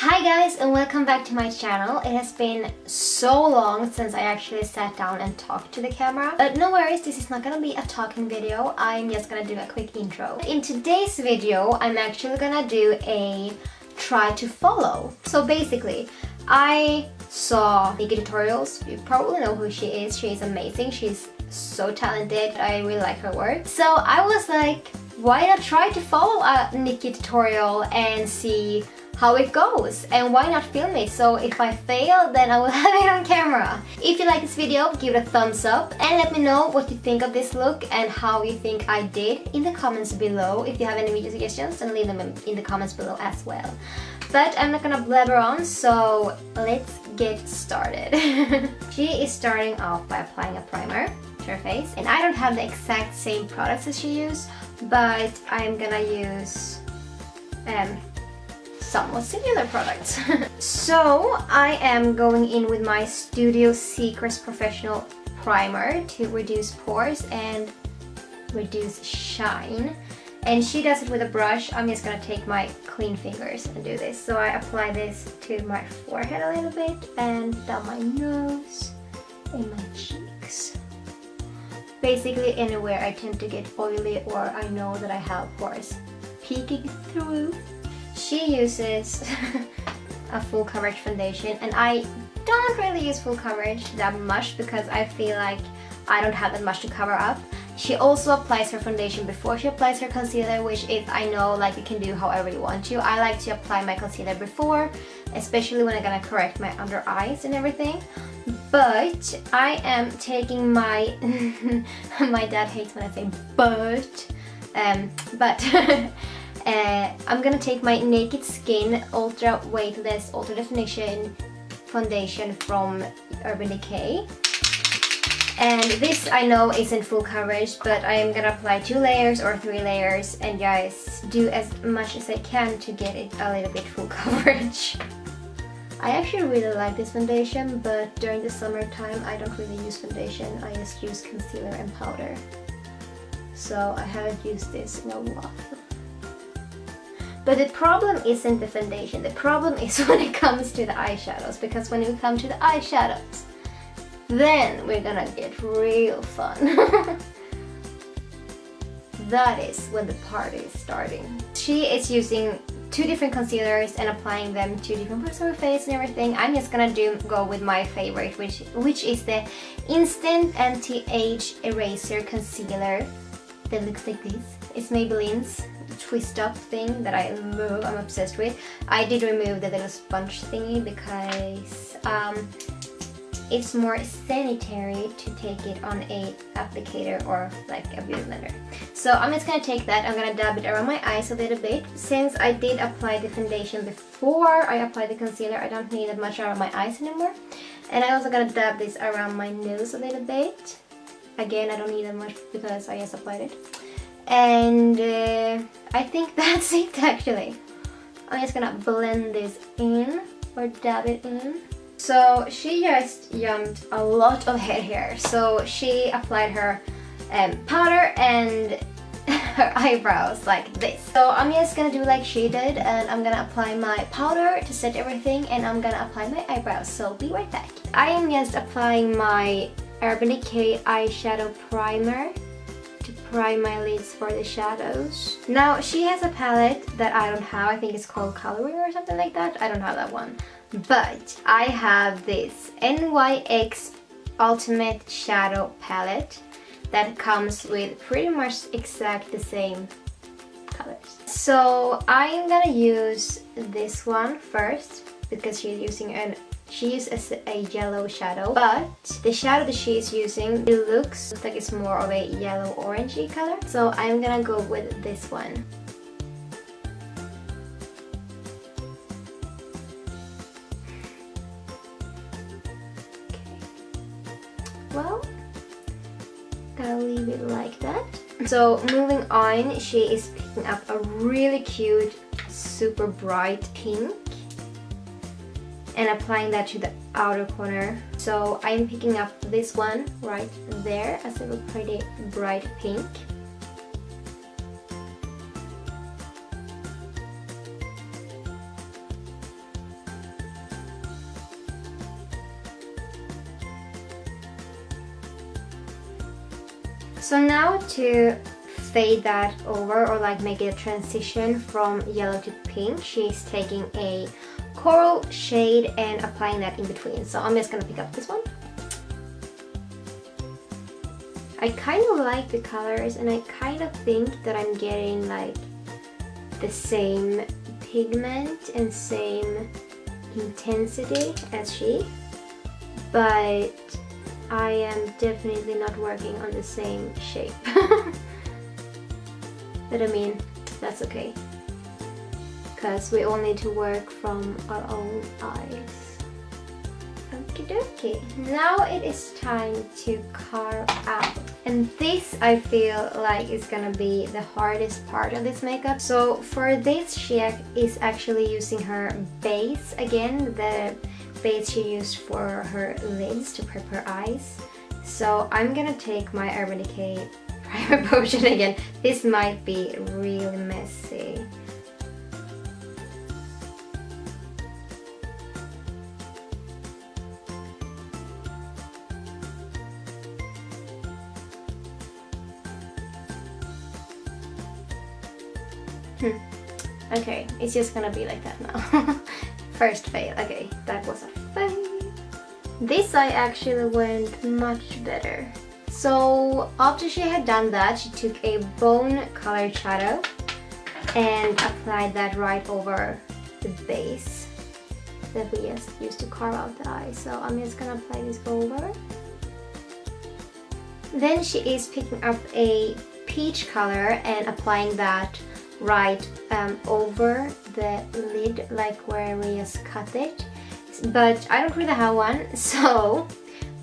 Hi guys, and welcome back to my channel. It has been so long since I actually sat down and talked to the camera. But no worries, this is not gonna be a talking video. I'm just gonna do a quick intro. In today's video, I'm actually gonna do a try to follow. So basically, I saw Nikkietutorials. You probably know who she is. She is amazing. She's so talented. I really like her work. So I was like, why not try to follow a Nikkietutorial and see how it goes, and why not film it? So if I fail, then I will have it on camera. If you like this video, give it a thumbs up and let me know what you think of this look and how you think I did in the comments below. If you have any video suggestions, then leave them in the comments below as well. But I'm not gonna blabber on, so let's get started. She is starting off by applying a primer to her face, and I don't have the exact same products as she used, but I'm gonna use somewhat similar products. So I am going in with my Studio Secrets Professional Primer to reduce pores and reduce shine. And she does it with a brush. I'm just gonna take my clean fingers and do this. So I apply this to my forehead a little bit and down my nose and my cheeks. Basically anywhere I tend to get oily or I know that I have pores peeking through. She uses a full coverage foundation, and I don't really use full coverage that much because I feel like I don't have that much to cover up. She also applies her foundation before she applies her concealer, which is, I know, like you can do however you want to. I like to apply my concealer before, especially when I'm gonna correct my under eyes and everything. But I am taking my my dad hates when I say but I'm gonna take my Naked Skin Ultra Weightless Ultra Definition Foundation from Urban Decay. And this I know isn't full coverage, but I am gonna apply 2 layers or 3 layers and guys, do as much as I can to get it a little bit full coverage. I actually really like this foundation, but during the summertime I don't really use foundation. I just use concealer and powder. So I haven't used this in a while. But the problem isn't the foundation, the problem is when it comes to the eyeshadows, because when we come to the eyeshadows, then we're gonna get real fun. That is when the party is starting. She is using 2 different concealers and applying them to different parts of her face and everything. I'm just gonna go with my favorite, which is the Instant Anti-Age Eraser Concealer that looks like this. It's Maybelline's twist up thing that I love, I'm obsessed with. I did remove the little sponge thingy because it's more sanitary to take it on a applicator or like a beauty blender. So I'm just gonna take that, I'm gonna dab it around my eyes a little bit. Since I did apply the foundation before I applied the concealer, I don't need that much around my eyes anymore. And I'm also gonna dab this around my nose a little bit. Again, I don't need that much because I just applied it. And I think that's it actually. I'm just gonna blend this in or dab it in. So she just jumped a lot of head hair. So she applied her powder and her eyebrows like this. So I'm just gonna do like she did, and I'm gonna apply my powder to set everything, and I'm gonna apply my eyebrows. So be right back. I am just applying my Urban Decay eyeshadow primer to prime my lids for the shadows. Now she has a palette that I don't have. I think it's called Coloring or something like that. I don't have that one. But I have this NYX Ultimate Shadow Palette that comes with pretty much exact the same colors. So I'm gonna use this one first because she uses a yellow shadow, but the shadow that she is using, it looks like it's more of a yellow orangey color. So I'm gonna go with this one. Well, gotta leave it like that. So moving on, she is picking up a really cute, super bright pink and applying that to the outer corner. So I'm picking up this one right there as a pretty bright pink. So now to fade that over, or like make it a transition from yellow to pink, she's taking a coral shade and applying that in between. So I'm just gonna pick up this one. I kind of like the colors, and I kind of think that I'm getting like the same pigment and same intensity as she, but I am definitely not working on the same shape. But I mean, that's okay, because we all need to work from our own eyes. Okie dokie. Now it is time to carve out. And this, I feel like, is gonna be the hardest part of this makeup. So for this, she is actually using her base again, the base she used for her lids to prep her eyes. So I'm gonna take my Urban Decay Primer Potion again. This might be really messy. Okay, it's just gonna be like that now. First fail. Okay, that was a fail. This I actually went much better. So after she had done that, she took a bone colored shadow and applied that right over the base that we just used to carve out the eye. So I'm just gonna apply this over. Then she is picking up a peach color and applying that right over the lid, like where we just cut it. But I don't really have one, so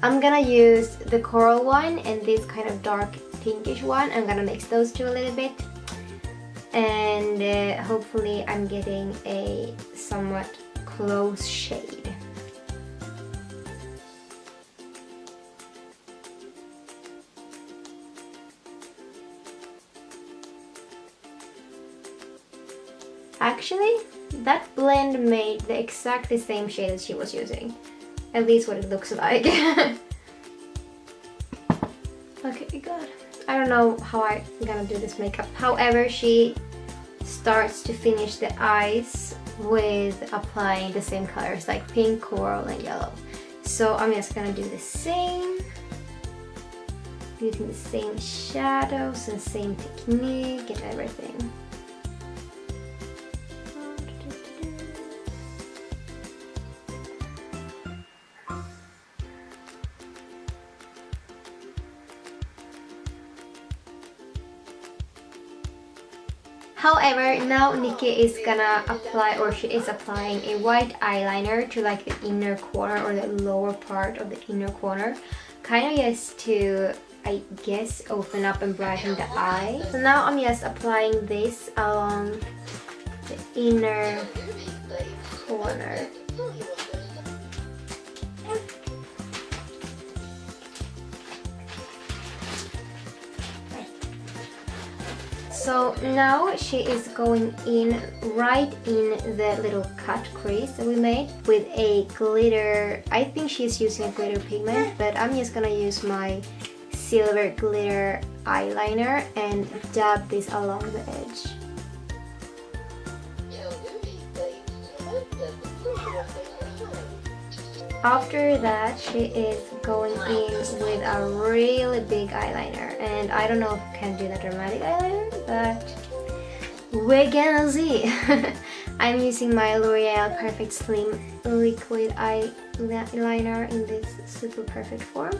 I'm gonna use the coral one and this kind of dark pinkish one. I'm gonna mix those two a little bit, and hopefully I'm getting a somewhat close shade. Actually, that blend made the exactly same shade as she was using. At least what it looks like. Okay, good. I don't know how I'm gonna do this makeup. However, she starts to finish the eyes with applying the same colors, like pink, coral, and yellow. So I'm just gonna do the same. Using the same shadows and same technique and everything. However, now Nikki is gonna apply, or she is applying a white eyeliner to like the inner corner or the lower part of the inner corner. Kind of just to, I guess, open up and brighten the eye. So now I'm just applying this along the inner corner. So now she is going in right in the little cut crease that we made with a glitter. I think she's using a glitter pigment, but I'm just gonna use my silver glitter eyeliner and dab this along the edge. After that, she is going in with a really big eyeliner, and I don't know if I can do that dramatic eyeliner, but we're gonna see. I'm using my L'Oreal Perfect Slim liquid eyeliner in this super perfect form.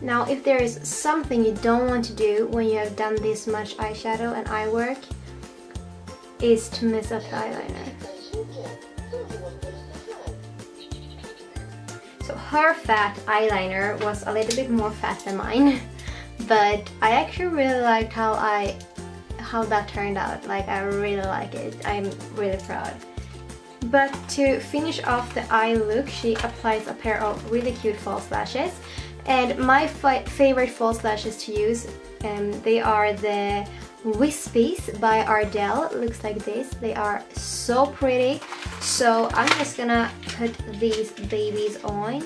Now, if there is something you don't want to do when you have done this much eyeshadow and eye work, is to mess up the eyeliner. So her fat eyeliner was a little bit more fat than mine, but I actually really liked how that turned out. Like, I really like it. I'm really proud. But to finish off the eye look, she applies a pair of really cute false lashes. And my favorite false lashes to use, they are the Wispies by Ardell. It looks like this. They are so pretty. So I'm just gonna put these babies on.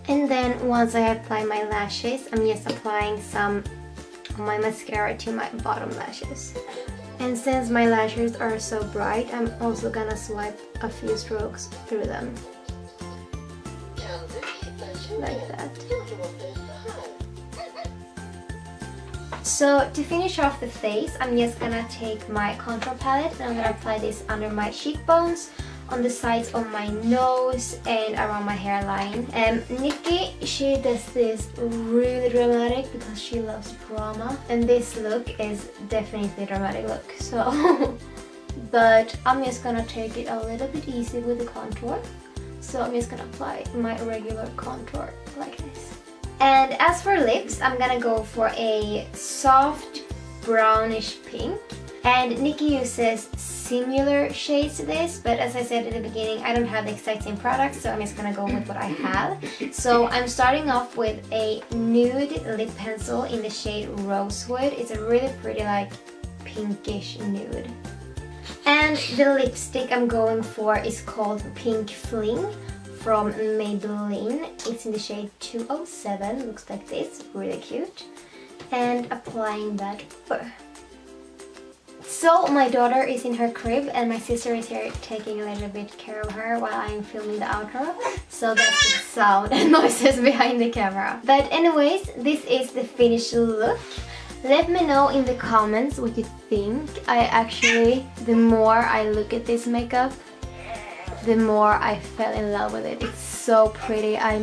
And then once I apply my lashes, I'm just applying some of my mascara to my bottom lashes. And since my lashes are so bright, I'm also gonna swipe a few strokes through them. Like that. So to finish off the face, I'm just gonna take my contour palette and I'm gonna apply this under my cheekbones, on the sides of my nose and around my hairline. Nikki, she does this really dramatic because she loves drama, and this look is definitely a dramatic look. So, but I'm just gonna take it a little bit easy with the contour. So I'm just gonna apply my regular contour like this. And as for lips, I'm gonna go for a soft brownish pink. And Nikki uses similar shades to this, but as I said in the beginning, I don't have the exact same product, so I'm just gonna go with what I have. So I'm starting off with a nude lip pencil in the shade Rosewood. It's a really pretty, like, pinkish nude. And the lipstick I'm going for is called Pink Fling from Maybelline. It's in the shade 207, looks like this, really cute. And applying that over. So my daughter is in her crib and my sister is here taking a little bit care of her while I'm filming the outro. So that's the sound and noises behind the camera. But anyways, this is the finished look. Let me know in the comments what you think. The more I look at this makeup, the more I fell in love with it. It's so pretty. I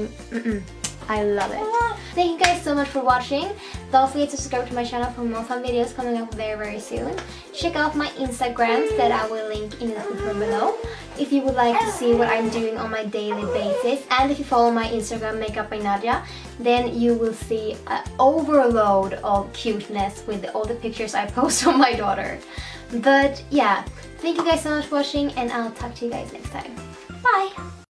love it. Thank you guys so much for watching. Don't forget to subscribe to my channel for more fun videos coming up very soon. Check out my Instagrams that I will link in the description below if you would like to see what I'm doing on my daily basis. And if you follow my Instagram, MakeupByNadja, then you will see an overload of cuteness with all the pictures I post on my daughter. But yeah, thank you guys so much for watching and I'll talk to you guys next time. Bye!